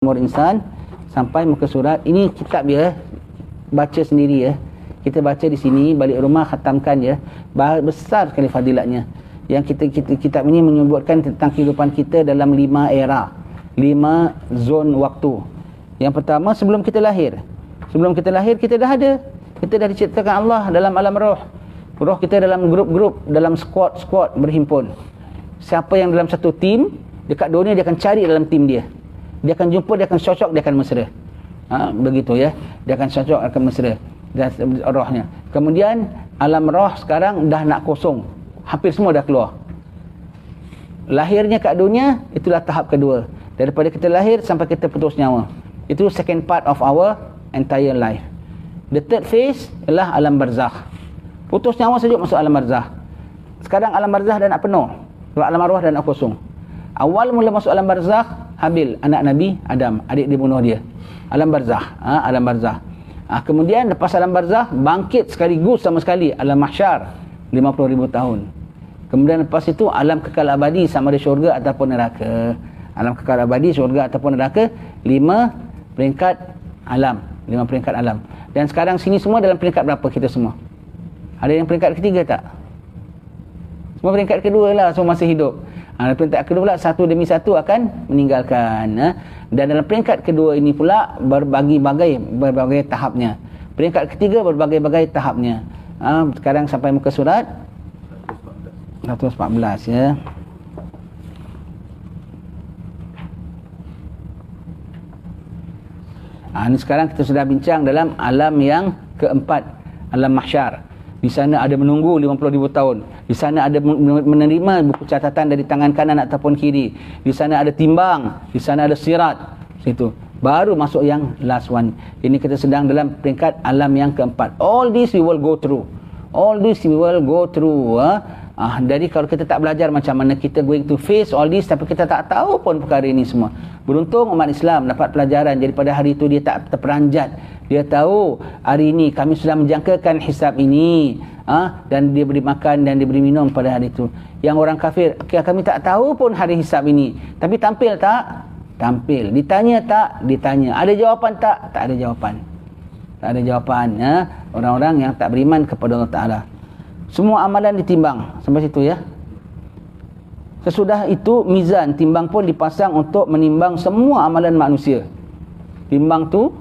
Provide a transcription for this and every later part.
umur insan sampai muka surat. Ini kitab ya, baca sendiri ya. Kita baca di sini, balik rumah khatamkan ya. Besar sekali fadilatnya. Yang kitab ini menyebutkan tentang kehidupan kita dalam 5 era, 5 zon waktu. Yang pertama, sebelum kita lahir. Sebelum kita lahir, kita dah ada. Kita dah diciptakan Allah dalam alam roh. Roh kita dalam grup-grup, dalam squad berhimpun. Siapa yang dalam satu tim, dekat dunia dia akan cari dalam tim dia. Dia akan jumpa, dia akan cocok, dia akan mesra. Begitu ya. Dia akan cocok, akan mesra. Dan rohnya. Kemudian alam roh sekarang dah nak kosong. Hampir semua dah keluar. Lahirnya kat dunia, itulah tahap kedua. Daripada kita lahir sampai kita putus nyawa. Itu second part of our entire life. The third phase ialah alam barzakh. Putus nyawa saja masuk alam barzakh. Sekarang alam barzakh dah nak penuh. Alam arwah dah nak kosong. Awal mula masuk alam barzakh, Habil, anak Nabi Adam, adik dia bunuh dia. Alam barzakh, alam barzakh. Kemudian lepas alam barzakh, bangkit sekaligus sama sekali alam mahsyar, 50,000 tahun. Kemudian lepas itu alam kekal abadi, sama ada syurga ataupun neraka. Alam kekal abadi, syurga ataupun neraka, 5 peringkat alam, 5 peringkat alam. Dan sekarang sini semua dalam peringkat berapa kita semua? Ada yang peringkat ketiga tak? Semua peringkat kedua lah, semua masih hidup. Peringkat kedua pula, satu demi satu akan meninggalkan. Dan dalam peringkat kedua ini pula berbagai tahapnya. Peringkat ketiga berbagai-bagai tahapnya. Sekarang sampai muka surat 114 ya. Ini sekarang kita sudah bincang dalam alam yang keempat, alam mahsyar. Di sana ada menunggu 50,000 tahun. Di sana ada menerima buku catatan dari tangan kanan ataupun kiri. Di sana ada timbang. Di sana ada sirat. Situ. Baru masuk yang last one. Ini kita sedang dalam peringkat alam yang keempat. All this we will go through. All this we will go through. Jadi kalau kita tak belajar macam mana kita going to face all this, tapi kita tak tahu pun perkara ini semua. Beruntung umat Islam dapat pelajaran. Jadi pada hari itu dia tak terperanjat. Dia tahu hari ini kami sudah menjangkakan hisab ini. Dan dia beri makan dan dia beri minum pada hari itu. Yang orang kafir, kami tak tahu pun hari hisab ini. Tapi tampil tak? Tampil. Ditanya tak? Ditanya. Ada jawapan tak? Tak ada jawapan. Tak ada jawapan. Orang-orang yang tak beriman kepada Allah Ta'ala. Semua amalan ditimbang. Sampai situ ya. Sesudah itu mizan, timbang pun dipasang untuk menimbang semua amalan manusia. Timbang tu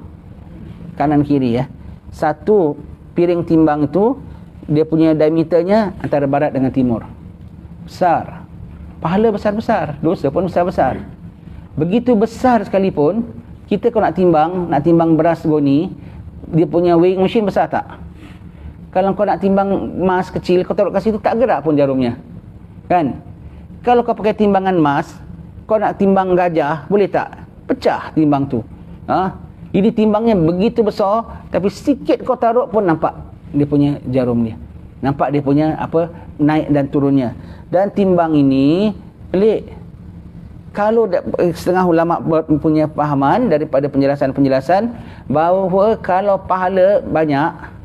kanan kiri ya. Satu piring timbang itu dia punya diameternya antara barat dengan timur. Besar. Pahala besar-besar, dosa pun besar-besar. Begitu besar sekalipun, kita kalau nak timbang beras goni, dia punya weighing machine besar tak? Kalau kau nak timbang emas kecil, kau taruh kat situ tak gerak pun jarumnya. Kan? Kalau kau pakai timbangan emas, kau nak timbang gajah, boleh tak? Pecah timbang tu. Jadi timbangnya begitu besar, tapi sikit kau taruh pun nampak dia punya jarum dia. Nampak dia punya naik dan turunnya. Dan timbang ini pelik. Kalau setengah ulama punya pahaman daripada penjelasan-penjelasan bahawa kalau pahala banyak,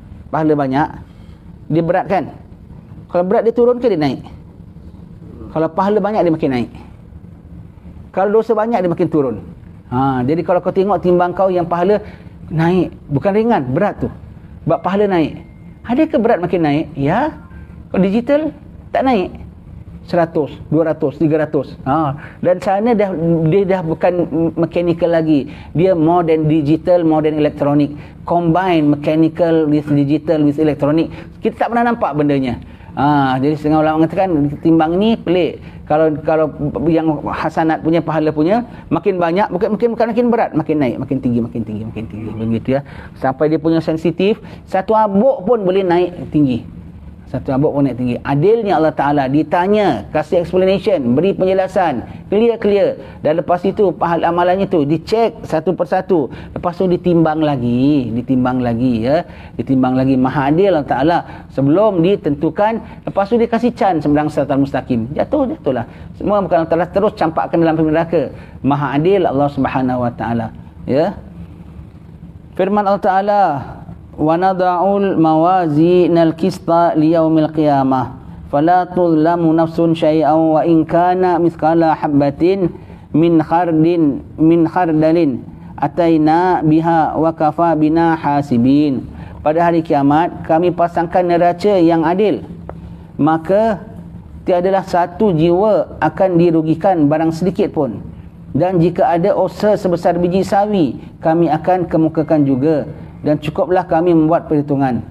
dia berat kan? Kalau berat dia turun ke dia naik? Kalau pahala banyak dia makin naik. Kalau dosa banyak dia makin turun. Jadi kalau kau tengok timbang kau yang pahala naik, bukan ringan, berat tu. Sebab pahala naik. Adakah berat makin naik? Ya. Kalau digital tak naik. 100, 200, 300. Dan sana dia dah bukan mechanical lagi. Dia more than digital, more than electronic. Combine mechanical with digital with electronic. Kita tak pernah nampak bendanya. Jadi setengah ulama mengatakan timbang ni pelik. Kalau yang hasanat punya, pahala punya makin banyak, bukan makin berat, makin naik, makin tinggi begitu ya. Sampai dia punya sensitif, satu abuk pun boleh naik tinggi. Satu abuk pun naik tinggi. Adilnya Allah Ta'ala, ditanya, kasih explanation, beri penjelasan, clear. Dan lepas itu pahala amalannya tu dicek satu persatu. Lepas tu ditimbang lagi ya. Ditimbang lagi. Maha adil Allah Ta'ala. Sebelum ditentukan, lepas tu dia kasih can sembarang siratal mustaqim. Jatuhlah. Semua bukan Allah Ta'ala terus campakkan dalam neraka. Maha adil Allah Subhanahu Wa Ta'ala. Ya. Firman Allah Ta'ala, wa nada'ul mawazinal qista liyaumil qiyamah fala tuzlamu nafsun syai'an wa in kana mithqala habatin min khardalin ataina biha wa kafa bina hasibin. Pada hari kiamat kami pasangkan neraca yang adil, maka tiadalah satu jiwa akan dirugikan barang sedikit pun. Dan jika ada osa sebesar biji sawi, kami akan kemukakan juga, dan cukuplah kami membuat perhitungan.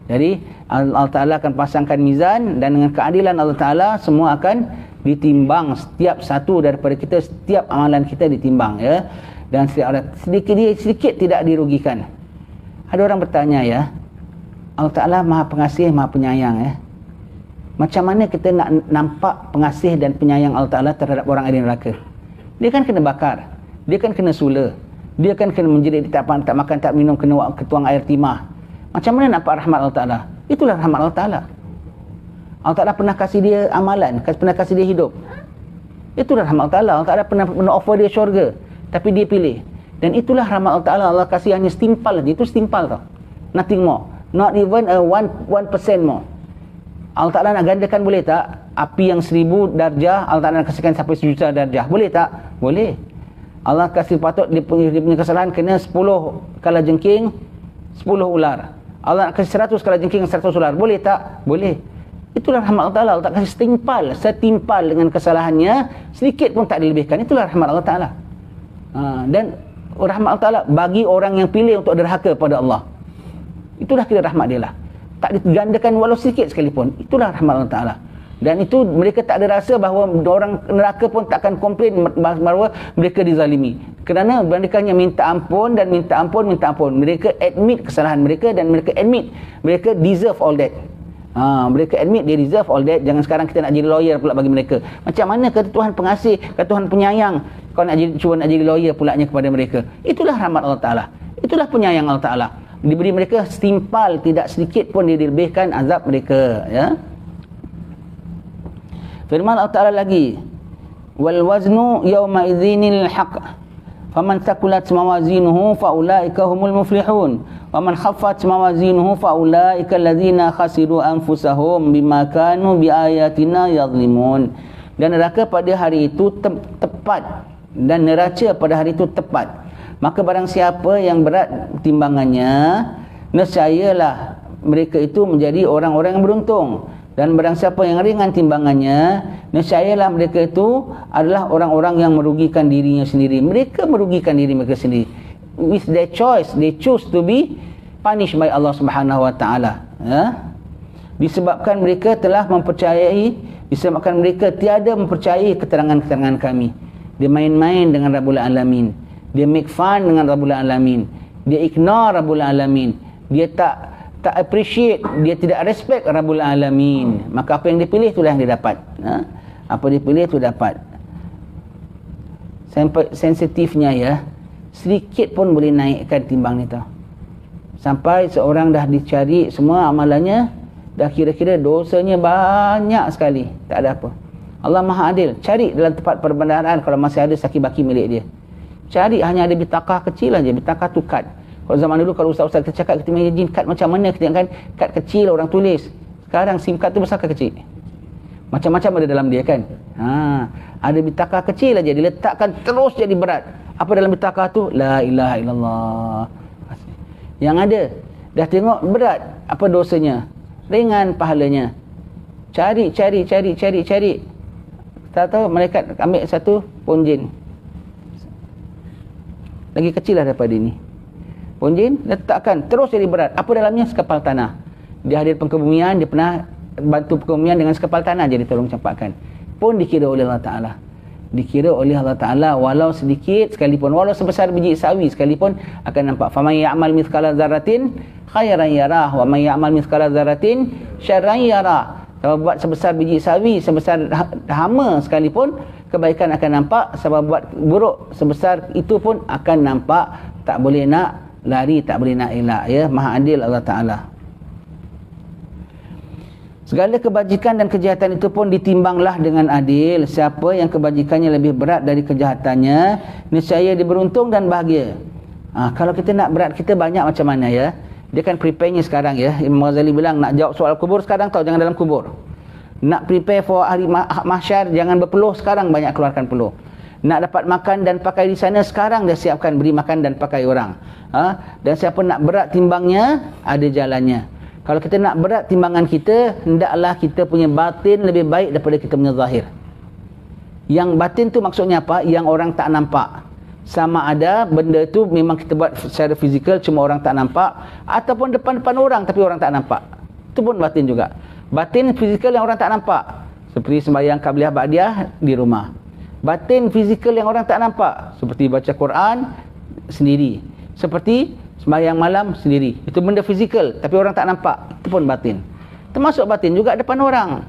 Jadi Allah Ta'ala akan pasangkan mizan, dan dengan keadilan Allah Ta'ala semua akan ditimbang, setiap satu daripada kita, setiap amalan kita ditimbang, ya. Dan sedikit tidak dirugikan. Ada orang bertanya, ya, Allah Ta'ala Maha Pengasih, Maha Penyayang, ya. Macam mana kita nak nampak pengasih dan penyayang Allah Ta'ala terhadap orang ahli neraka? Dia kan kena bakar, dia kan kena sula, dia kan kena menjerit, tak makan, tak minum, kena tuang air timah. Macam mana nampak rahmat Allah Ta'ala? Itulah rahmat Allah Ta'ala. Allah Ta'ala pernah kasih dia amalan, pernah kasih dia hidup. Itulah rahmat Allah Ta'ala. Allah Ta'ala pernah offer dia syurga, tapi dia pilih. Dan itulah rahmat Allah Ta'ala. Allah kasih hanya setimpal saja. Itu setimpal tau. Nothing more. Not even a 1% more. Allah Ta'ala nak gandakan boleh tak? Api yang 1000 darjah, Allah Ta'ala nak kasihkan sampai 1,000,000 darjah. Boleh tak? Boleh. Allah kasih patut dia punya kesalahan kena 10 kalajengking, 10 ular. Allah nak kasih 100 kalajengking, 100 ular. Boleh tak? Boleh. Itulah rahmat Allah Ta'ala. Allah tak kasih setimpal dengan kesalahannya, sedikit pun tak dilebihkan. Itulah rahmat Allah Ta'ala. Dan rahmat Allah Ta'ala bagi orang yang pilih untuk derhaka pada Allah. Itulah kira rahmat dia lah. Tak digandakan walau sedikit sekalipun. Itulah rahmat Allah Ta'ala. Dan itu mereka tak ada rasa bahawa orang neraka pun takkan komplain bahawa mereka dizalimi. Kerana mereka hanya minta ampun dan minta ampun. Mereka admit kesalahan mereka dan mereka admit mereka deserve all that. Mereka admit they deserve all that. Jangan sekarang kita nak jadi lawyer pula bagi mereka. Macam mana kata Tuhan pengasih, kata Tuhan penyayang, kau nak jadi lawyer pulanya kepada mereka. Itulah rahmat Allah Ta'ala. Itulah penyayang Allah Ta'ala. Diberi mereka setimpal, tidak sedikit pun dilebihkan azab mereka, ya. Firman Allah Ta'ala lagi, wal waznu yawma idzinil haqq faman takulat mawazinuhu faulaika humul muflihun wa man khaffat mawazinuhu faulaika alladzina khasiru anfusahum bima kanu biayatina yadhlimun. Dan neraka pada hari itu tepat, dan neraca pada hari itu tepat. Maka barang siapa yang berat timbangannya, nescayalah mereka itu menjadi orang-orang yang beruntung. Dan barang siapa yang ringan timbangannya, nescayalah mereka itu adalah orang-orang yang merugikan dirinya sendiri. Mereka merugikan diri mereka sendiri. With their choice, they choose to be punished by Allah Subhanahu Wa Taala. Disebabkan mereka telah disebabkan mereka tiada mempercayai keterangan-keterangan kami. Dia main-main dengan Rabbul Alamin. Dia make fun dengan Rabbul Alamin. Dia ignore Rabbul Alamin. Dia tak appreciate, dia tidak respect Rabbul Alamin. Maka apa yang dipilih itulah yang dia dapat. Apa dia pilih itu dapat. Sampai sensitifnya, ya, sedikit pun boleh naikkan timbang ni tau. Sampai seorang dah dicari semua amalannya, dah kira-kira dosanya banyak sekali, tak ada apa. Allah Maha Adil. Cari dalam tempat perbendaharaan kalau masih ada saki-baki milik dia. Cari, hanya ada bitakah kecil aja, bitakah tu kad. Kalau zaman dulu kalau ustaz-ustaz kita cakap, kita main jin kad macam mana, kita ingatkan kad kecil orang tulis. Sekarang SIM kad tu besar ke kecil? Macam-macam ada dalam dia kan. Ada bitakah kecil aja diletakkan terus jadi berat. Apa dalam bitakah tu? La ilaha illallah. Yang ada dah tengok berat, apa dosanya? Ringan pahalanya. Cari. Tahu malaikat ambil satu pon jin. Lagi kecil lah daripada ini. Pon jin letakkan terus jadi berat. Apa dalamnya? Sekepal tanah. Dia hadir pengkebumian, dia pernah bantu pengkebumian dengan sekepal tanah jadi tolong campakkan. Pun dikira oleh Allah Ta'ala. Dikira oleh Allah Ta'ala walau sedikit sekalipun, walau sebesar biji sawi sekalipun akan nampak. Faman ya'mal mithqala dzarratin khairan yarah wa man ya'mal mithqala dzarratin syarran yarah. Kalau buat sebesar biji sawi, sebesar hama sekalipun, kebaikan akan nampak. Sebab buat buruk sebesar itu pun akan nampak. Tak boleh nak lari, tak boleh nak elak, ya. Maha Adil Allah Ta'ala. Segala kebajikan dan kejahatan itu pun ditimbanglah dengan adil. Siapa yang kebajikannya lebih berat dari kejahatannya, nescaya dia beruntung dan bahagia. Kalau kita nak berat kita banyak macam mana, ya. Dia kan prepare-nya sekarang, ya. Imam Ghazali bilang nak jawab soal kubur sekarang tahu, jangan dalam kubur. Nak prepare for hari mahsyar, jangan berpeluh sekarang, banyak keluarkan peluh. Nak dapat makan dan pakai di sana, sekarang dia siapkan beri makan dan pakai orang. Dan siapa nak berat timbangnya, ada jalannya. Kalau kita nak berat timbangan kita, hendaklah kita punya batin lebih baik daripada kita punya zahir. Yang batin tu maksudnya apa? Yang orang tak nampak. Sama ada benda tu memang kita buat secara fizikal, cuma orang tak nampak, ataupun depan-depan orang tapi orang tak nampak. Itu pun batin juga. Batin fizikal yang orang tak nampak, seperti sembahyang qabliyah ba'diyah di rumah. Batin fizikal yang orang tak nampak, seperti baca Quran sendiri, seperti sembahyang malam sendiri. Itu benda fizikal tapi orang tak nampak. Itu pun batin. Termasuk batin juga depan orang.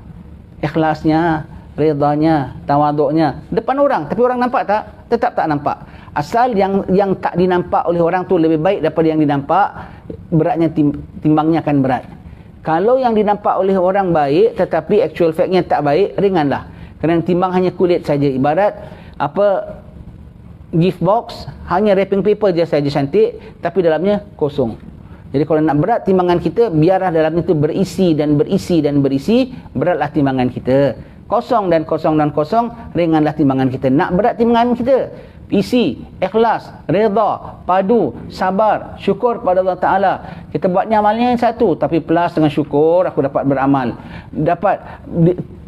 Ikhlasnya, redanya, tawaduknya depan orang, tapi orang nampak tak? Tetap tak nampak. Asal yang tak dinampak oleh orang tu lebih baik daripada yang dinampak, beratnya timbangnya akan berat. Kalau yang dinampak oleh orang baik tetapi actual factnya tak baik, ringanlah. Kerana timbang hanya kulit saja. Ibarat apa, gift box, hanya wrapping paper je saja cantik, tapi dalamnya kosong. Jadi kalau nak berat timbangan kita, biarlah dalam itu berisi dan berisi dan berisi, beratlah timbangan kita. Kosong dan kosong dan kosong, ringanlah timbangan kita. Nak berat timbangan kita, isi, ikhlas, redha, padu, sabar, syukur pada Allah Ta'ala. Kita buatnya amalnya yang satu, tapi plus dengan syukur aku dapat beramal.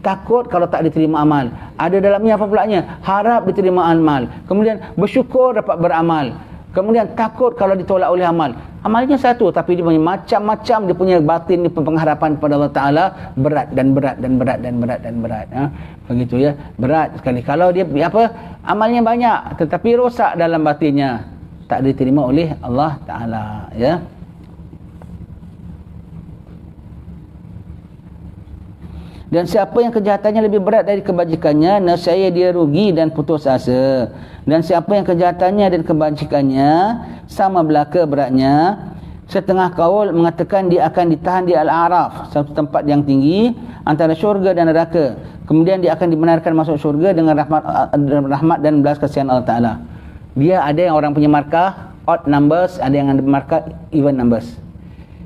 Takut kalau tak diterima amal. Ada dalamnya apa pulanya? Harap diterima amal. Kemudian bersyukur dapat beramal. Kemudian takut kalau ditolak oleh amal. Amalnya satu, tapi dia punya macam-macam, dia punya batin, dia pengharapan pada Allah Ta'ala berat dan berat dan berat dan berat dan berat. Begitu ya, berat sekali. Kalau dia amalnya banyak tetapi rosak dalam batinnya, tak diterima oleh Allah Ta'ala, ya. Dan siapa yang kejahatannya lebih berat dari kebajikannya, nescaya dia rugi dan putus asa. Dan siapa yang kejahatannya dan kebajikannya sama belaka beratnya, setengah kaul mengatakan dia akan ditahan di Al-A'raf, satu tempat yang tinggi antara syurga dan neraka. Kemudian dia akan dibenarkan masuk syurga dengan rahmat dan belas kasihan Allah Ta'ala. Dia ada yang orang punya markah odd numbers, ada yang ada markah even numbers.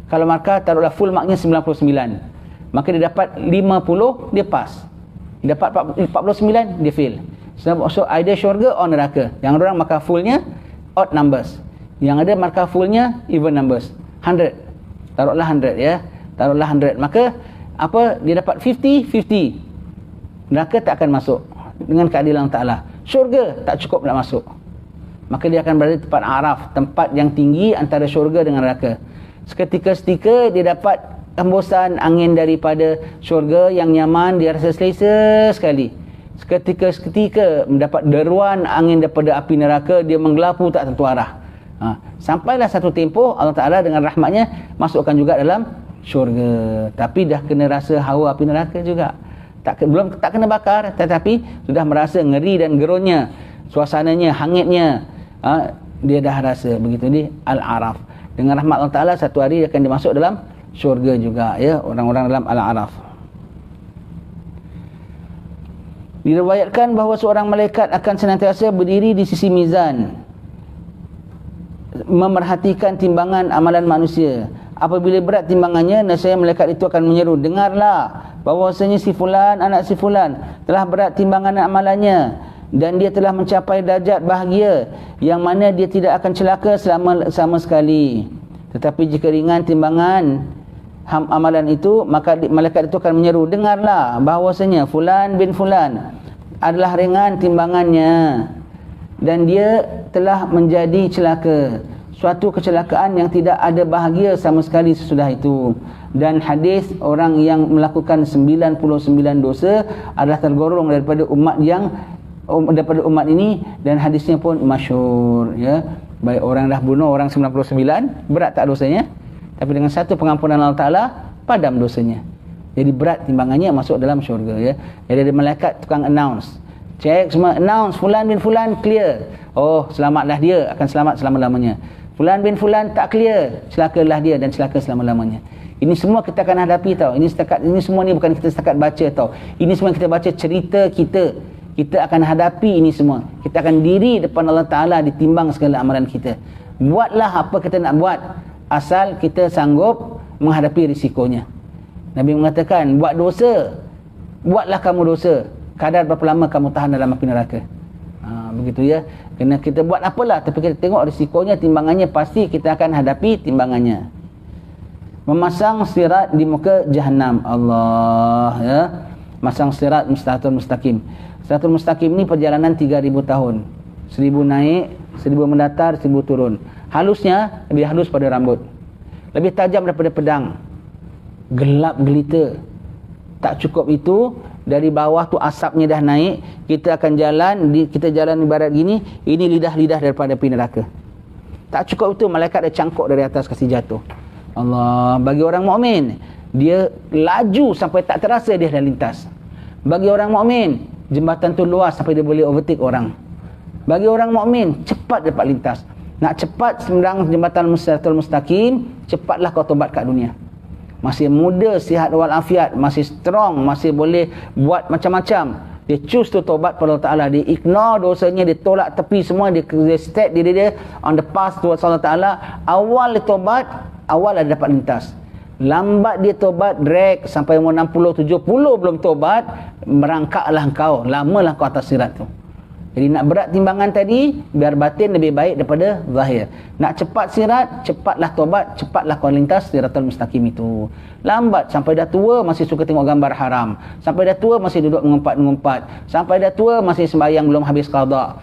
Kalau markah taruhlah full marknya 99, maka dia dapat 50, dia pass. Dia dapat 49, dia fail. So either syurga atau neraka. Yang orang markah fullnya odd numbers, yang ada markah fullnya even numbers. 100, taruhlah 100 ya, taruhlah 100, maka apa, dia dapat 50-50. Neraka tak akan masuk dengan keadilan Ta'ala. Syurga tak cukup nak masuk, maka dia akan berada di tempat Araf, tempat yang tinggi antara syurga dengan neraka. Seketika-setika dia dapat hembusan angin daripada syurga yang nyaman, dia rasa selesa sekali. Seketika-seketika mendapat deruan angin daripada api neraka, dia menggelapu tak tentu arah. Sampailah satu tempoh Allah Ta'ala dengan rahmatnya masukkan juga dalam syurga, tapi dah kena rasa hawa api neraka juga. Belum tak kena bakar, tetapi sudah merasa ngeri dan gerunnya, suasananya, hangitnya, dia dah rasa. Begitu ni Al-A'raf. Dengan rahmat Allah Ta'ala satu hari akan dimasuk dalam syurga juga, ya, orang-orang dalam Al-A'raf. Diriwayatkan bahawa seorang malaikat akan senantiasa berdiri di sisi mizan, memerhatikan timbangan amalan manusia. Apabila berat timbangannya, nescaya malaikat itu akan menyeru, dengarlah bahawasanya si fulan, anak si fulan telah berat timbangan amalannya, dan dia telah mencapai darjat bahagia yang mana dia tidak akan celaka sama sekali. Tetapi jika ringan timbangan amalan itu, maka malaikat itu akan menyeru, dengarlah bahawasanya fulan bin fulan adalah ringan timbangannya dan dia telah menjadi celaka, suatu kecelakaan yang tidak ada bahagia sama sekali sesudah itu. Dan hadis orang yang melakukan 99 dosa adalah tergolong daripada daripada umat ini, dan hadisnya pun masyhur, ya. Baik orang dah bunuh orang 99, berat tak dosanya, tapi dengan satu pengampunan Allah Ta'ala padam dosanya. Jadi berat timbangannya masuk dalam syurga, ya. Jadi ada malaikat tukang announce, cek semua, announce fulan bin fulan clear. Oh, selamatlah dia, akan selamat selama-lamanya. Fulan bin fulan tak clear, celakalah dia dan celaka selama-lamanya. Ini semua kita akan hadapi tau. Ini semua ni bukan kita setakat baca tau. Ini semua kita baca cerita kita. Kita akan hadapi ini semua. Kita akan diri depan Allah Ta'ala, ditimbang segala amalan kita. Buatlah apa kita nak buat, asal kita sanggup menghadapi risikonya. Nabi mengatakan, buat dosa, buatlah kamu dosa, kadar berapa lama kamu tahan dalam api neraka. Begitu ya. Kena kita buat apalah, tapi kita tengok risikonya, timbangannya, pasti kita akan hadapi timbangannya. Memasang sirat di muka Jahannam. Allah ya. Masang sirat mustaqim. Siratul mustaqim ni perjalanan 3000 tahun. 1000 naik, 1000 mendatar, 1000 turun. Halusnya lebih halus pada rambut. Lebih tajam daripada pedang. Gelap gelita. Tak cukup itu, dari bawah tu asapnya dah naik, kita akan jalan, kita jalan ibarat gini, ini lidah-lidah daripada api neraka. Tak cukup itu, malaikat dah cangkuk dari atas kasih jatuh. Allah, bagi orang mukmin, dia laju sampai tak terasa dia dah lintas. Bagi orang mukmin, jembatan tu luas sampai dia boleh overtake orang. Bagi orang mukmin, cepat dapat lintas. Nak cepat seberang jembatan Siratul Mustaqim, cepatlah kau tobat kat dunia. Masih muda, sihat walafiat, masih strong, masih boleh buat macam-macam. Dia choose to tobat pada Allah Ta'ala. Dia ignore dosanya, dia tolak tepi semua, dia step diri dia on the path towards Allah Ta'ala. Awal dia tobat, awal ada dapat lintas. Lambat dia tobat, drag sampai umur 60, 70 belum tobat, merangkaklah kau, lamalah kau atas sirat tu. Jadi nak berat timbangan tadi, biar batin lebih baik daripada zahir. Nak cepat sirat, cepatlah tobat, cepatlah kau lintas Siratul Mustaqim itu. Lambat, sampai dah tua masih suka tengok gambar haram. Sampai dah tua masih duduk mengumpat-ngumpat. Sampai dah tua masih sembahyang belum habis qada.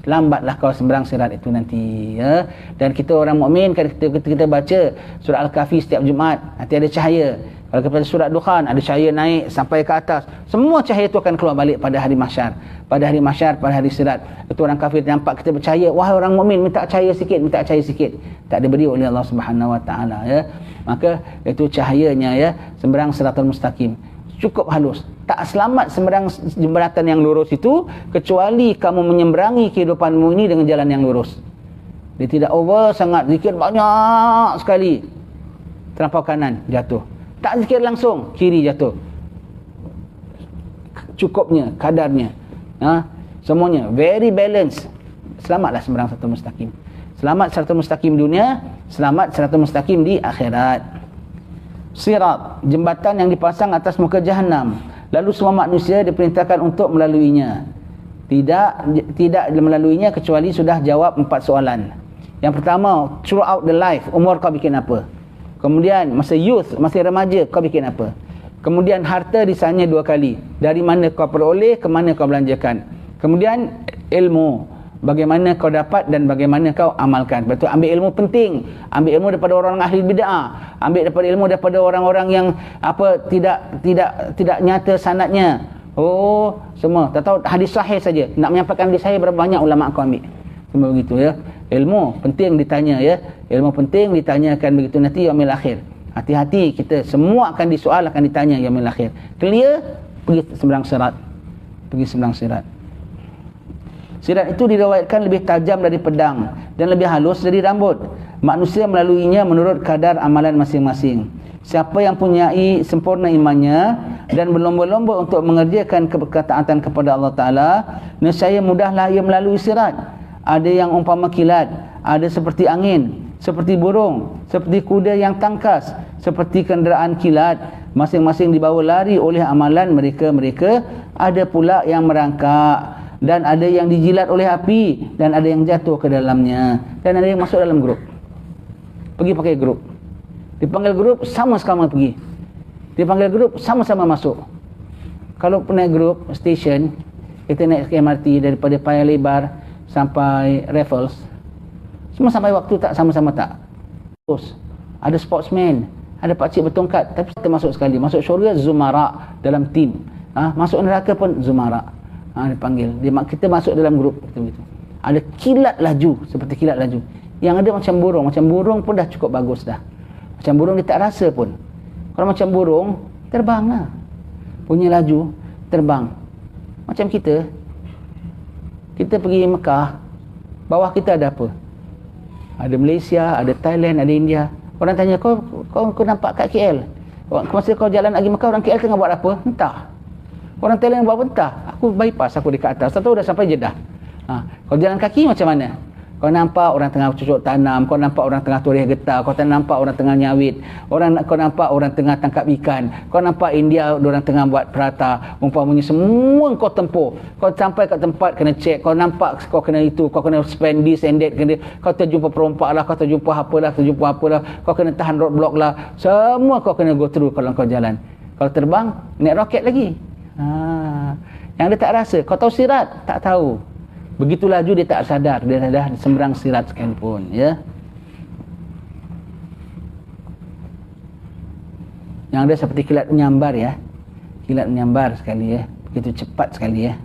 Lambatlah kau seberang sirat itu nanti ya. Dan kita orang mukmin, kalau kita baca surah Al-Kahfi setiap Jumaat, nanti ada cahaya. Kalau kepada surat Dukhan, ada cahaya naik sampai ke atas. Semua cahaya itu akan keluar balik pada hari mahsyar. Pada hari mahsyar, pada hari sirat. Itu orang kafir nampak kita bercahaya. Wahai orang mukmin, minta cahaya sikit, minta cahaya sikit. Tak diberi oleh Allah Subhanahu Wa Taala ya. Maka itu cahayanya ya, seberang Siratul Mustaqim. Cukup halus. Tak selamat seberang jembatan yang lurus itu, kecuali kamu menyeberangi kehidupanmu ini dengan jalan yang lurus. Dia tidak over sangat, zikir banyak sekali, terlampau kanan, jatuh. Tak zikir langsung, kiri jatuh. Cukupnya, kadarnya. Semuanya very balance. Selamatlah seberang Siratul Mustaqim. Selamat Siratul Mustaqim dunia, selamat Siratul Mustaqim di akhirat. Sirat, jembatan yang dipasang atas muka Jahannam. Lalu semua manusia diperintahkan untuk melaluinya. Tidak melaluinya kecuali sudah jawab 4 soalan. Yang pertama, throughout the life, umur kau bikin apa? Kemudian masa youth, masa remaja, kau bikin apa? Kemudian harta disanya 2 kali. Dari mana kau peroleh, ke mana kau belanjakan. Kemudian ilmu, bagaimana kau dapat dan bagaimana kau amalkan. Lepas tu ambil ilmu penting. Ambil ilmu daripada orang ahli bid'ah. Ambil daripada ilmu daripada orang-orang yang tidak nyata sanadnya. Semua. Tak tahu hadis sahih saja. Nak menyampaikan hadis sahih, berapa banyak ulama kau ambil. Cuma begitu ya. Ilmu penting ditanya ya. Ilmu penting ditanyakan begitu nanti yaumil akhir. Hati-hati, kita semua akan disoal, akan ditanya yaumil akhir. Clear? Pergi seberang sirat. Pergi seberang sirat. Sirat itu diriwayatkan lebih tajam dari pedang dan lebih halus dari rambut. Manusia melaluinya menurut kadar amalan masing-masing. Siapa yang punyai sempurna imannya dan berlomba-lomba untuk mengerjakan ketaatan kepada Allah Ta'ala, nescaya mudahlah ia melalui sirat. Ada yang umpama kilat, ada seperti angin, seperti burung, seperti kuda yang tangkas, seperti kenderaan kilat. Masing-masing dibawa lari oleh amalan mereka-mereka. Ada pula yang merangkak, dan ada yang dijilat oleh api, dan ada yang jatuh ke dalamnya, dan ada yang masuk dalam grup. Pergi pakai grup. Dipanggil grup, sama-sama pergi. Dipanggil grup, sama-sama masuk. Kalau naik grup station, kita naik MRT daripada Paya Lebar sampai Raffles, semua sampai waktu tak? Sama-sama tak? Terus ada sportsman, ada pakcik bertongkat, tapi kita masuk sekali. Masuk syurga, zumara dalam tim. Masuk neraka pun zumara. Dipanggil. Kita masuk dalam grup gitu. Ada kilat laju, seperti kilat laju. Yang ada macam burung. Macam burung pun dah cukup bagus dah. Macam burung dia tak rasa pun. Kalau macam burung, terbang lah. Punya laju, terbang. Macam kita pergi Mekah, bawah kita ada apa? Ada Malaysia, ada Thailand, ada India. Orang tanya, kau nampak kat KL? Masa kau jalan pergi Mekah, orang KL tengah buat apa? Entah. Orang Thailand buat apa? Entah. Aku bypass, aku dekat atas. Tak tahu dah sampai Jeddah. Kalau jalan kaki macam mana? Kau nampak orang tengah cucuk tanam, kau nampak orang tengah toreh getah, kau nampak orang tengah nyawit, kau nampak orang tengah tangkap ikan, kau nampak India orang tengah buat perata, umpamanya semua kau tempuh. Kau sampai kat tempat kena cek, kau nampak kau kena itu, kau kena spend this and that, kau terjumpa perompak lah, kau terjumpa apalah, kau kena tahan roadblock lah. Semua kau kena go through kalau kau jalan. Kalau terbang, naik roket lagi. Yang dia tak rasa, kau tahu sirat? Tak tahu. Begitu laju dia tak sadar, dia dah semberang sirat sekalipun, ya. Yang ada seperti kilat menyambar, ya. Kilat menyambar sekali, ya. Begitu cepat sekali, ya.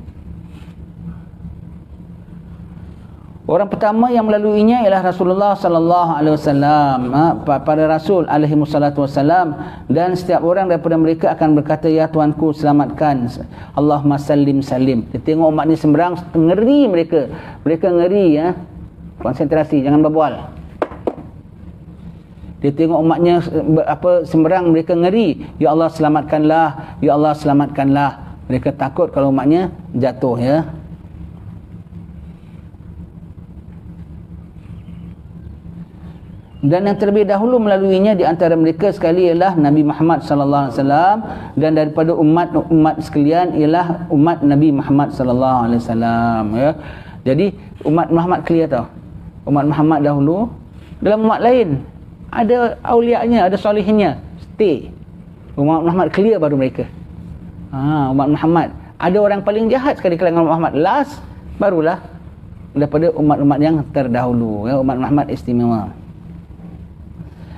Orang pertama yang melaluinya ialah Rasulullah sallallahu alaihi wasallam, para rasul alaihi wassalatu wassalam, dan setiap orang daripada mereka akan berkata, ya Tuanku, selamatkan, Allahumma sallim salim. Dia tengok umat ni semberang, ngeri mereka ngeri, ya. Konsentrasi, jangan berbual. Dia tengok umatnya semberang, mereka ngeri, ya Allah selamatkanlah, ya Allah selamatkanlah. Mereka takut kalau umatnya jatuh, ya. Dan yang terlebih dahulu melaluinya di antara mereka sekali ialah Nabi Muhammad sallallahu alaihi wasallam, dan daripada umat sekalian ialah umat Nabi Muhammad sallallahu alaihi wasallam, ya. Jadi umat Muhammad clear tau. Umat Muhammad dahulu, dalam umat lain ada aulianya, ada solihnya, stay. Umat Muhammad clear baru mereka. Umat Muhammad ada orang paling jahat sekali kalangan umat Muhammad, last barulah daripada umat-umat yang terdahulu, ya. Umat Muhammad istimewa.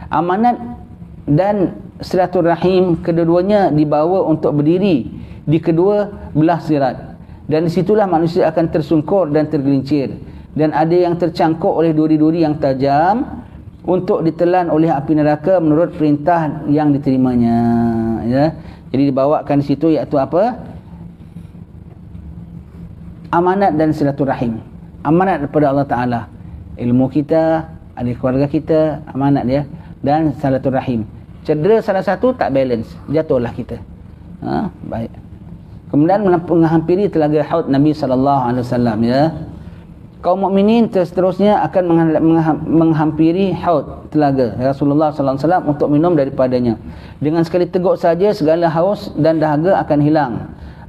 Amanat dan silaturahim kedua-duanya dibawa untuk berdiri di kedua belah sirat, dan disitulah manusia akan tersungkur dan tergelincir, dan ada yang tercangkuk oleh duri-duri yang tajam untuk ditelan oleh api neraka menurut perintah yang diterimanya, ya. Jadi dibawakan di situ iaitu apa? Amanat dan silaturahim. Amanat daripada Allah Ta'ala, ilmu kita, ahli keluarga kita, amanat, ya. Dan silaturahim. Cedera salah satu, tak balance, jatuhlah kita. Baik. Kemudian menghampiri telaga haud Nabi sallallahu alaihi wasallam, ya. Kaum mukminin seterusnya akan menghampiri haud telaga Rasulullah sallallahu alaihi wasallam untuk minum daripadanya. Dengan sekali teguk saja segala haus dan dahaga akan hilang.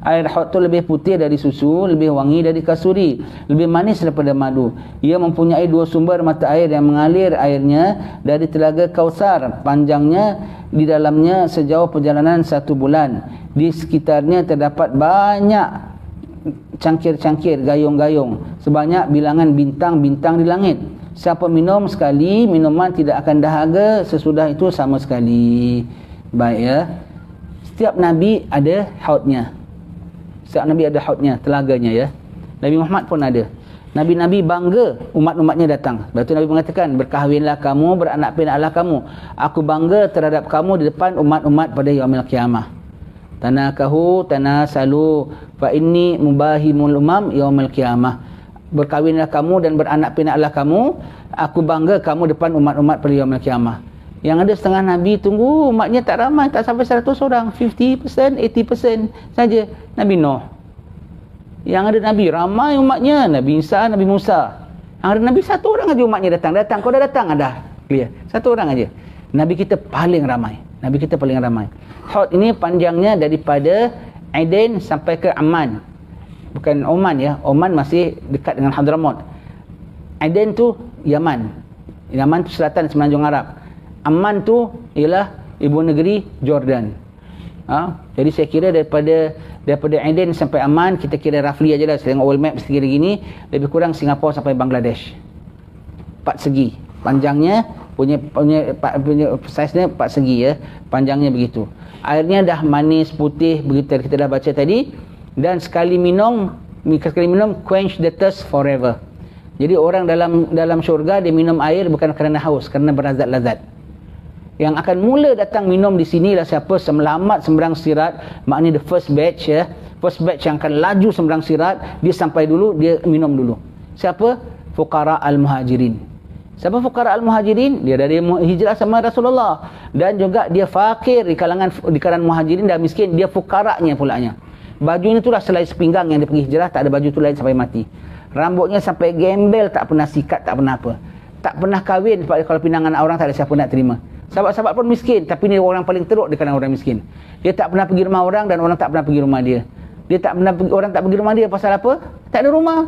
Air haud tu lebih putih dari susu, lebih wangi dari kasuri, lebih manis daripada madu. Ia mempunyai 2 sumber mata air yang mengalir airnya dari telaga Kausar. Panjangnya di dalamnya sejauh perjalanan 1 bulan. Di sekitarnya terdapat banyak cangkir-cangkir, gayung-gayung, sebanyak bilangan bintang-bintang di langit. Siapa minum sekali, minuman tidak akan dahaga sesudah itu sama sekali. Baik, ya. Setiap Nabi ada haudnya. Setiap Nabi ada haudnya, telaganya, ya. Nabi Muhammad pun ada. Nabi-Nabi bangga umat-umatnya datang. Sebab itu Nabi mengatakan, berkahwinlah kamu, beranak pinaklah kamu. Aku bangga terhadap kamu di depan umat-umat pada yaumil qiyamah. Tanakahu tanasalu fa inni mubahimul umam yaumil qiyamah. Berkahwinlah kamu dan beranak pinaklah kamu. Aku bangga kamu depan umat-umat pada yaumil qiyamah. Yang ada setengah Nabi tunggu, umatnya tak ramai, tak sampai 100 orang, 50%, 80% saja. Nabi Nuh. Yang ada Nabi ramai umatnya, Nabi Isa, Nabi Musa. Yang ada Nabi 1 orang aja umatnya datang. Kau dah datang, dah clear. 1 orang aja. Nabi kita paling ramai. Haud ini panjangnya daripada Aden sampai ke Amman. Bukan Oman, ya. Oman masih dekat dengan Hadramaut. Aden tu Yaman. Yaman tu selatan semenanjung Arab. Amman tu ialah ibu negeri Jordan. Jadi saya kira daripada Aden sampai Amman, kita kira roughly aja lah. Saya tengok world map sekira gini, lebih kurang Singapura sampai Bangladesh. 4 segi. Panjangnya punya size-nya 4 segi, ya. Panjangnya begitu. Airnya dah manis, putih, begitu kita dah baca tadi. Dan sekali minum quench the thirst forever. Jadi orang dalam syurga dia minum air bukan kerana haus, kerana berazat-lazat. Yang akan mula datang minum di sini lah siapa? Selamat semberang sirat, maknanya the first batch, ya. First batch yang akan laju semberang sirat, dia sampai dulu, dia minum dulu. Siapa? Fuqara al-muhajirin. Siapa fuqara al-muhajirin? Dia dari hijrah sama Rasulullah, dan juga dia fakir di kalangan muhajirin dan miskin, dia fuqaranya pulanya. Baju ni itulah selai sepinggang yang dia pergi hijrah, tak ada baju tu lain sampai mati. Rambutnya sampai gembel, tak pernah sikat, tak pernah apa. Tak pernah kahwin, sebab kalau pinangan orang tak ada siapa nak terima. Sahabat-sahabat pun miskin, tapi ni orang paling teruk di kalangan orang miskin. Dia tak pernah pergi rumah orang dan orang tak pernah pergi rumah dia. Dia tak pernah orang tak pergi rumah dia pasal apa? Tak ada rumah.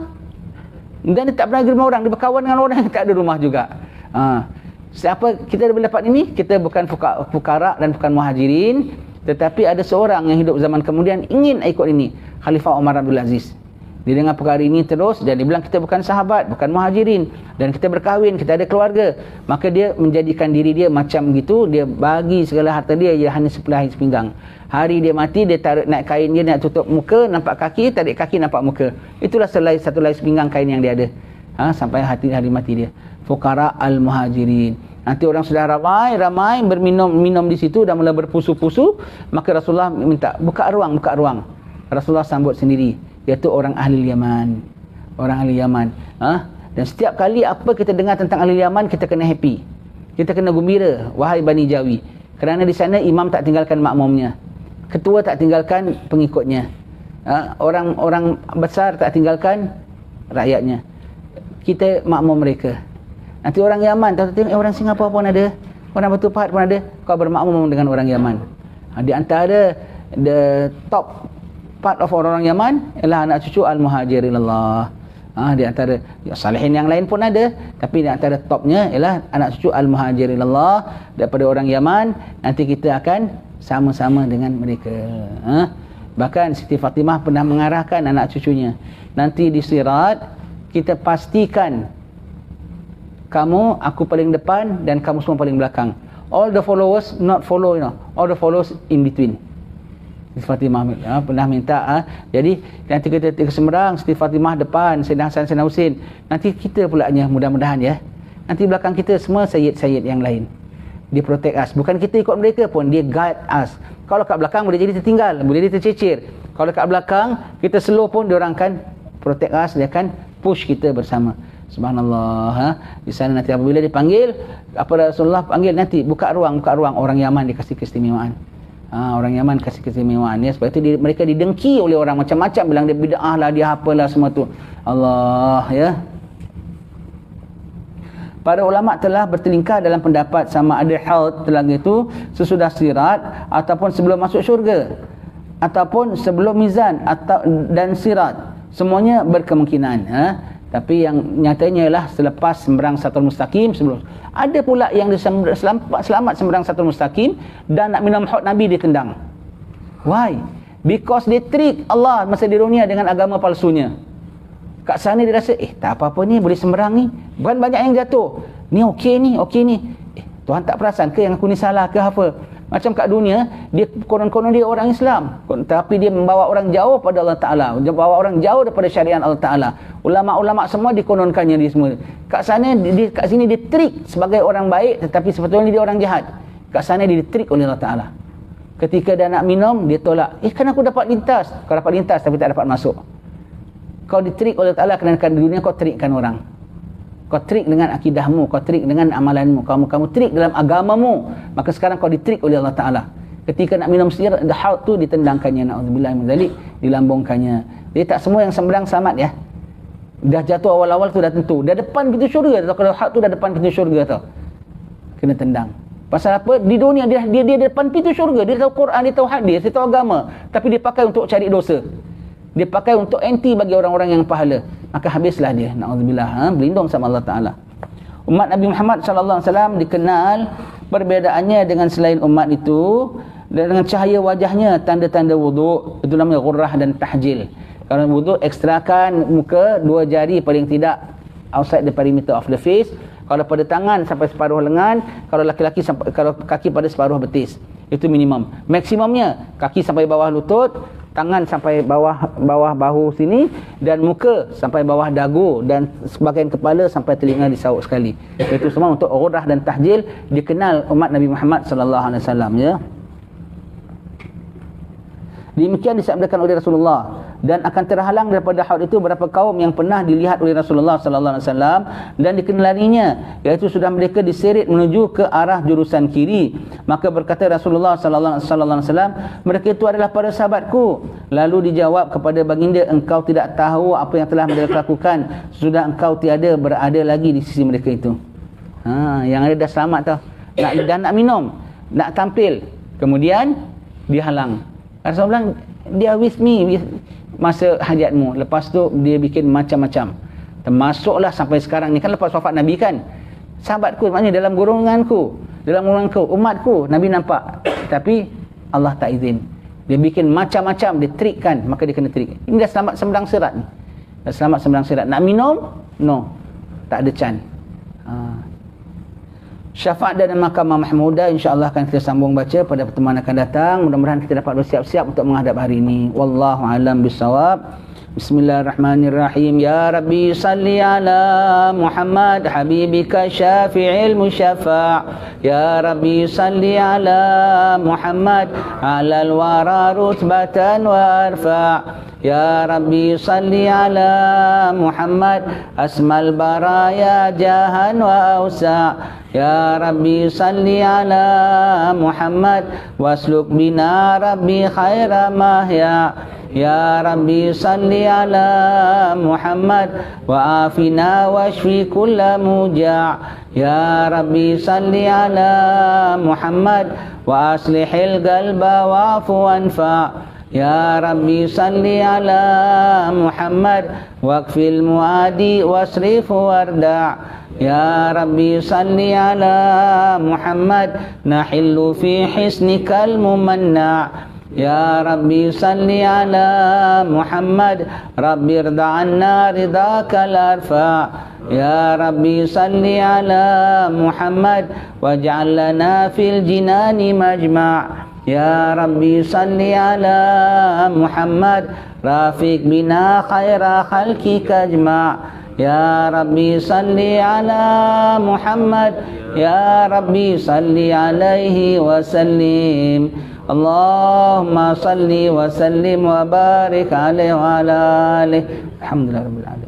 Dan dia tak pernah pergi rumah orang, dia berkawan dengan orang yang tak ada rumah juga. Siapa kita boleh dapat ini? Kita bukan fukara dan bukan muhajirin, tetapi ada seorang yang hidup zaman kemudian ingin ikut ini, Khalifah Umar Abdul Aziz. Dia dengar perkara ini terus dan dia bilang kita bukan sahabat, bukan muhajirin dan kita berkahwin, kita ada keluarga. Maka dia menjadikan diri dia macam gitu, dia bagi segala harta dia hanya sebelah sepinggang. Hari dia mati, dia tarik naik kain dia nak tutup muka, nampak kaki, tarik kaki nampak muka. Itulah satu helai sepinggang kain yang dia ada. Sampai hari mati dia. Fuqara al-muhajirin. Nanti orang sudah ramai berminum di situ dan mula berpusu-pusu, maka Rasulullah minta buka ruang. Rasulullah sambut sendiri, iaitu orang ahli Yaman. Orang ahli Yaman. Dan setiap kali apa kita dengar tentang ahli Yaman, kita kena happy. Kita kena gembira, wahai Bani Jawi. Kerana di sana imam tak tinggalkan makmumnya. Ketua tak tinggalkan pengikutnya. Orang besar tak tinggalkan rakyatnya. Kita makmum mereka. Nanti orang Yaman, tengok orang Singapura pun ada, orang Batu Pahat pun ada, kau bermakmum dengan orang Yaman. Di antara the top part of orang Yaman ialah anak cucu Al-Muhajirilallah. Di antara salihin yang lain pun ada, tapi di antara topnya ialah anak cucu Al-Muhajirilallah daripada orang Yaman. Nanti kita akan sama-sama dengan mereka. Bahkan Siti Fatimah pernah mengarahkan anak cucunya, nanti di Sirat kita pastikan kamu, aku paling depan dan kamu semua paling belakang. All the followers not follow, all the followers in between. Siti Fatimah pernah minta. Jadi nanti kita ke Semerang, Siti Fatimah depan, Sayyidina Hasan, Sayyidina Husin. Nanti kita pulanya, mudah-mudahan ya, nanti belakang kita semua sayyid-sayyid yang lain. Dia protect us. Bukan kita ikut mereka pun, dia guide us. Kalau kat belakang boleh jadi tertinggal, boleh jadi tercecer. Kalau kat belakang kita slow pun, dia orang akan protect us, dia akan push kita bersama. Subhanallah. Di sana nanti apabila dipanggil, apa Rasulullah panggil, nanti buka ruang. Orang Yaman dikasih keistimewaan. Orang Yaman kasih keistimewaan ya. Sebab itu mereka didengki oleh orang macam-macam, bilang dia bid'ah lah, dia apalah semua tu. Allah ya. Para ulama telah bertelingkah dalam pendapat sama ada haud telaga itu sesudah sirat ataupun sebelum masuk syurga ataupun sebelum mizan dan sirat. Semuanya berkemungkinan. Tapi yang nyatanya ialah selepas semberang Siratal Mustaqim sebelum. Ada pula yang selamat semberang Siratal Mustaqim dan nak minum haud Nabi ditendang. Why? Because they trick Allah masa di dunia dengan agama palsunya. Kat sana dia rasa, tak apa-apa ni, boleh semberang ni. Bukan banyak yang jatuh. Ni okey ni. Tuhan tak perasan ke yang aku ni salah ke apa? Macam kat dunia, dia konon-konon dia orang Islam, tapi dia membawa orang jauh pada Allah Ta'ala, dia bawa orang jauh daripada syariat Allah Ta'ala. Ulama-ulama semua dikononkannya dia semua. Kat sana, kat sini dia trik sebagai orang baik, tetapi sebetulnya dia orang jahat. Kat sana dia ditrik oleh Allah Ta'ala. Ketika dia nak minum, dia tolak. Kan aku dapat lintas. Kau dapat lintas tapi tak dapat masuk. Kau ditrik oleh Allah Ta'ala kerana di dunia kau trikkan orang. Kau trik dengan akidahmu, kau trik dengan amalanmu, kamu trik dalam agamamu, maka sekarang kau ditrik oleh Allah Ta'ala. Ketika nak minum sirat, haud tu ditendangkannya, na'udzubillah min zalik, dilambungkannya. Jadi tak semua yang semberang selamat ya. Dah jatuh awal-awal tu dah tentu. Dah depan pintu syurga tau, kalau haud tu dah depan pintu syurga tau. Kena tendang. Pasal apa? Di dunia dia depan pintu syurga, dia tahu Quran, dia tahu hadis, dia tahu agama, tapi dia pakai untuk cari dosa. Dia pakai untuk anti bagi orang-orang yang pahala. Maka habislah dia, na'udzubillah, berlindung sama Allah Ta'ala. Umat Nabi Muhammad SAW dikenal perbedaannya dengan selain umat itu dengan cahaya wajahnya, tanda-tanda wuduk. Itu namanya ghurrah dan tahjil. Kalau wuduk, ekstrakan muka, 2 jari paling tidak outside the perimeter of the face. Kalau pada tangan sampai separuh lengan, kalau laki-laki kalau kaki pada separuh betis. Itu minimum. Maksimumnya kaki sampai bawah lutut, tangan sampai bawah bahu sini, dan muka sampai bawah dagu, dan sebahagian kepala sampai telinga disauk sekali. Itu semua untuk ghurrah dan tahjil, dikenal umat Nabi Muhammad sallallahu alaihi wasallam ya. Demikian disabdakan oleh Rasulullah, dan akan terhalang daripada haud itu berapa kaum yang pernah dilihat oleh Rasulullah sallallahu alaihi wasallam dan dikenalinya, iaitu sudah mereka diseret menuju ke arah jurusan kiri. Maka berkata Rasulullah sallallahu alaihi wasallam, mereka itu adalah para sahabatku. Lalu dijawab kepada baginda, engkau tidak tahu apa yang telah mereka lakukan sudah engkau tiada berada lagi di sisi mereka itu. Yang ada dah selamat tau. Nak minum, nak tampil, kemudian dihalang. Rasulullah bilang, dia with me masa hajatmu. Lepas tu dia bikin macam-macam. Termasuklah sampai sekarang ni, kan lepas wafat Nabi kan, sahabatku, maknanya dalam golonganku, umatku, Nabi nampak, tapi Allah tak izin. Dia bikin macam-macam, dia trikkan, maka dia kena trik. Ini dah selamat sembarang sirat ni. Dah selamat sembarang sirat. Nak minum? No. Tak ada can. Syafaat dan Mahkamah Mahmudah insya-Allah akan kita sambung baca pada pertemuan akan datang. Mudah-mudahan kita dapat bersiap-siap untuk menghadap hari ini. Wallahu a'lam bissawab. Bismillahirrahmanirrahim. Ya Rabbi salli ala Muhammad habibika syafi'il musyafa'. Ya Rabbi salli ala Muhammad alal wara rutbatan wa arfa'. Ya Rabbi salli ala Muhammad asmal baraya jahan wa awsa'. Ya Rabbi salli ala Muhammad wasluk bina Rabbi khaira mahya. Ya Rabbi salli ala Muhammad wa afina washfi kulla muja'. Ya Rabbi salli ala Muhammad wa aslihil qalba wa'fu anfa'. Ya Rabbi salli ala Muhammad waqfil muadi wasrif warda'. Ya Rabbi salli ala Muhammad nahillu fi hisnikal mumanna'. Ya Rabbi salli ala Muhammad Rabbi rida'anna ridhakal arfa'. Ya Rabbi salli ala Muhammad waj'al lana fil jinani majma'. Ya Rabbi salli ala Muhammad rafiq bina khaira khalqika ajma'. Ya Rabbi salli ala Muhammad. Ya Rabbi salli alaihi wa sallim. Allahumma salli wa sallim wa barik alaihi wa ala alihi. Alhamdulillah rabbil alamin.